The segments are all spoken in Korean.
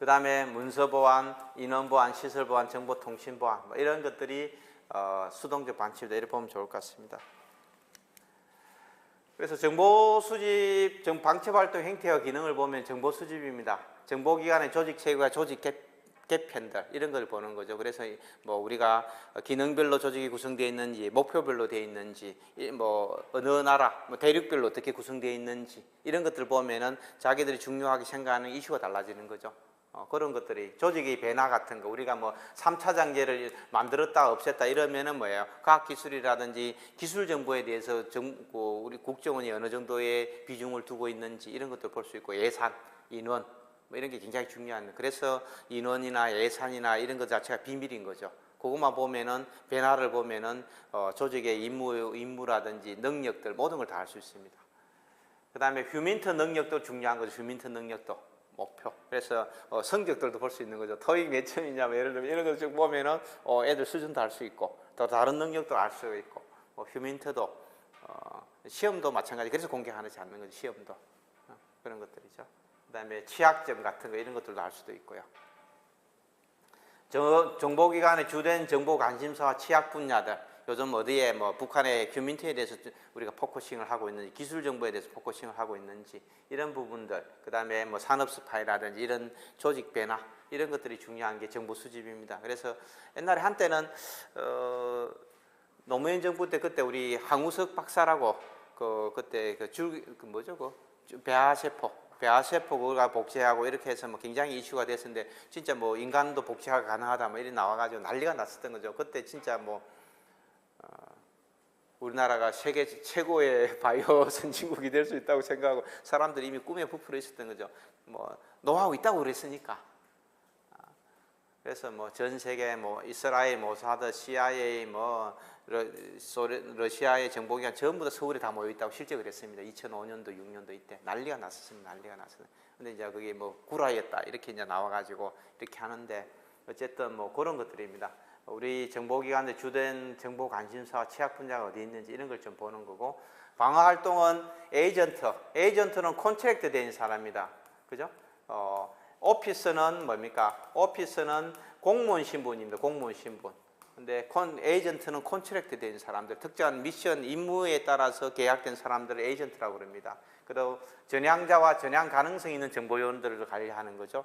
그 다음에 문서보안, 인원보안, 시설보안, 정보통신보안 뭐 이런 것들이 수동적 반칙이다 이렇게 보면 좋을 것 같습니다. 그래서 정보수집, 방첩활동 형태와 기능을 보면 정보수집입니다. 정보기관의 조직체계와 조직 개편들 이런 걸 보는 거죠. 그래서 뭐 우리가 기능별로 조직이 구성되어 있는지, 목표별로 되어 있는지, 뭐 어느 나라, 뭐 대륙별로 어떻게 구성되어 있는지 이런 것들 보면은 자기들이 중요하게 생각하는 이슈가 달라지는 거죠. 그런 것들이 조직의 변화 같은 거 우리가 뭐 3차 장제를 만들었다 없앴다 이러면은 뭐예요? 과학기술이라든지 기술 정보에 대해서 우리 국정원이 어느 정도의 비중을 두고 있는지 이런 것들 볼 수 있고 예산, 인원 뭐 이런 게 굉장히 중요한. 그래서 인원이나 예산이나 이런 것 자체가 비밀인 거죠. 그것만 보면은 변화를 보면은 조직의 임무라든지 능력들 모든 걸 다 알 수 있습니다. 그 다음에 휴민트 능력도 중요한 거죠. 휴민트 능력도. 목표. 그래서 성적들도 볼 수 있는 거죠. 토익 몇 점이냐, 뭐 예를 들면 이런 거 쭉 보면은 애들 수준도 알 수 있고, 또 다른 능력도 알 수 있고, 휴민트도 시험도 마찬가지. 그래서 공개하지 않는 거죠. 시험도 그런 것들이죠. 그다음에 취약점 같은 거 이런 것들도 알 수도 있고요. 정보기관의 주된 정보 관심사와 취약 분야들. 요즘 어디에 뭐 북한의 휴민트에 대해서 우리가 포커싱을 하고 있는지, 기술 정보에 대해서 포커싱을 하고 있는지 이런 부분들, 그 다음에 뭐 산업 스파이라든지 이런 조직 변화 이런 것들이 중요한 게 정보 수집입니다. 그래서 옛날에 한때는 노무현 정부 때 그때 우리 항우석 박사라고 그때 배아세포가 복제하고 이렇게 해서 뭐 굉장히 이슈가 됐었는데 진짜 뭐 인간도 복제가 가능하다 뭐 이런 나와가지고 난리가 났었던 거죠. 그때 진짜 뭐 우리나라가 세계 최고의 바이오 선진국이 될 수 있다고 생각하고 사람들이 이미 꿈에 부풀어 있었던 거죠. 뭐 노하우 있다고 그랬으니까. 그래서 뭐 전 세계 뭐 이스라엘, 모사드, CIA, 뭐 러시아의 정보기관 전부 다 서울에 다 모여 있다고 실제 그랬습니다. 2005년도, 6년도 이때 난리가 났었습니다. 난리가 났어요. 근데 이제 그게 뭐 구라였다 이렇게 이제 나와가지고 이렇게 하는데 어쨌든 뭐 그런 것들입니다. 우리 정보기관의 주된 정보 관심사와 취약 분야가 어디 있는지 이런 걸 좀 보는 거고, 방어 활동은 에이전트는 콘트랙트 된 사람입니다. 그죠? 오피스는 뭡니까? 오피스는 공무원 신분입니다. 공무원 신분. 근데 에이전트는 콘트랙트 된 사람들, 특정한 미션 임무에 따라서 계약된 사람들을 에이전트라고 그럽니다. 그리고 전향자와 전향 가능성 있는 정보요원들을 관리하는 거죠.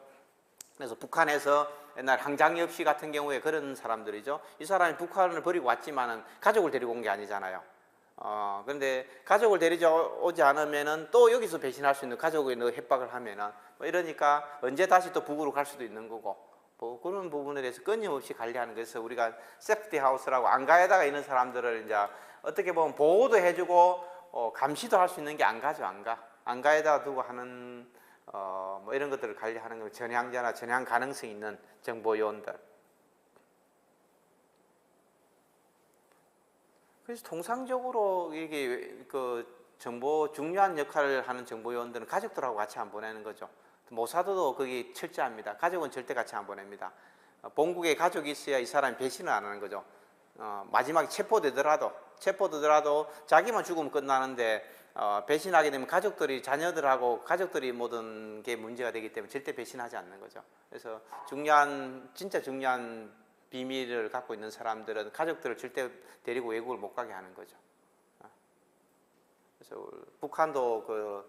그래서 북한에서 옛날 항장엽 씨 같은 경우에 그런 사람들이죠. 이 사람이 북한을 버리고 왔지만은 가족을 데리고 온 게 아니잖아요. 그런데 가족을 데리고 오지 않으면은 또 여기서 배신할 수 있는 가족의 협박을 하면은 뭐 이러니까 언제 다시 또 북으로 갈 수도 있는 거고 뭐 그런 부분에 대해서 끊임없이 관리하는 것에서 우리가 세프티 하우스라고 안가에다가 있는 사람들을 이제 어떻게 보면 보호도 해주고 감시도 할 수 있는 게 안가죠. 안가에다가 두고 하는 뭐 이런 것들을 관리하는 건 전향자나 전향 가능성 있는 정보요원들. 그래서 통상적으로 이게 정보 중요한 역할을 하는 정보요원들은 가족들하고 같이 안 보내는 거죠. 모사드도 거기 철저합니다. 가족은 절대 같이 안 보냅니다. 본국에 가족이 있어야 이 사람이 배신을 안 하는 거죠. 마지막에 체포되더라도 자기만 죽으면 끝나는데 배신하게 되면 자녀들하고 가족들이 모든 게 문제가 되기 때문에 절대 배신하지 않는 거죠. 그래서 진짜 중요한 비밀을 갖고 있는 사람들은 가족들을 절대 데리고 외국을 못 가게 하는 거죠. 그래서 북한도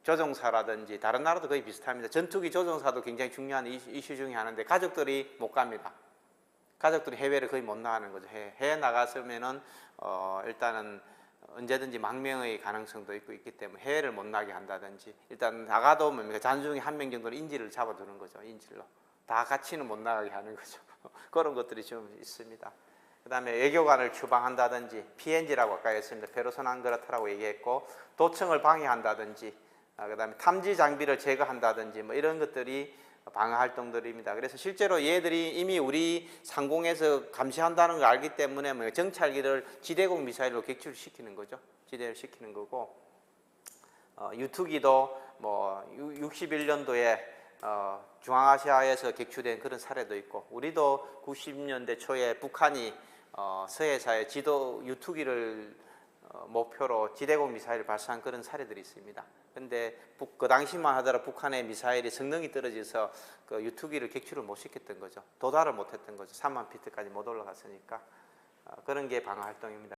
조종사라든지 다른 나라도 거의 비슷합니다. 전투기 조종사도 굉장히 중요한 이슈 중에 하나인데 가족들이 못 갑니다. 가족들이 해외를 거의 못 나가는 거죠. 해외 나갔으면은 일단은 언제든지 망명의 가능성도 있기 때문에 해외를 못 나게 한다든지 일단 나가도 뭡니까 잔중에 한 명 정도는 인질을 잡아두는 거죠. 인질로 다 같이는 못 나가게 하는 거죠. 그런 것들이 좀 있습니다. 그 다음에 외교관을 추방한다든지 PNG라고 아까 했습니다. 페르소나 안그라타라고 얘기했고 도청을 방해한다든지 그 다음에 탐지 장비를 제거한다든지 뭐 이런 것들이 방어 활동들입니다. 그래서 실제로 얘들이 이미 우리 상공에서 감시한다는 걸 알기 때문에 뭐 정찰기를 지대공 미사일로 격추를 시키는 거죠. 지대를 시키는 거고 유투기도 뭐 61년도에 중앙아시아에서 격추된 그런 사례도 있고 우리도 90년대 초에 북한이 서해사에 유투기를 목표로 지대공 미사일을 발사한 그런 사례들이 있습니다. 근데 그 당시만 하더라도 북한의 미사일이 성능이 떨어져서 그 유투기를 객추를 못 시켰던 거죠. 도달을 못 했던 거죠. 3만 피트까지 못 올라갔으니까. 그런 게 방어 활동입니다.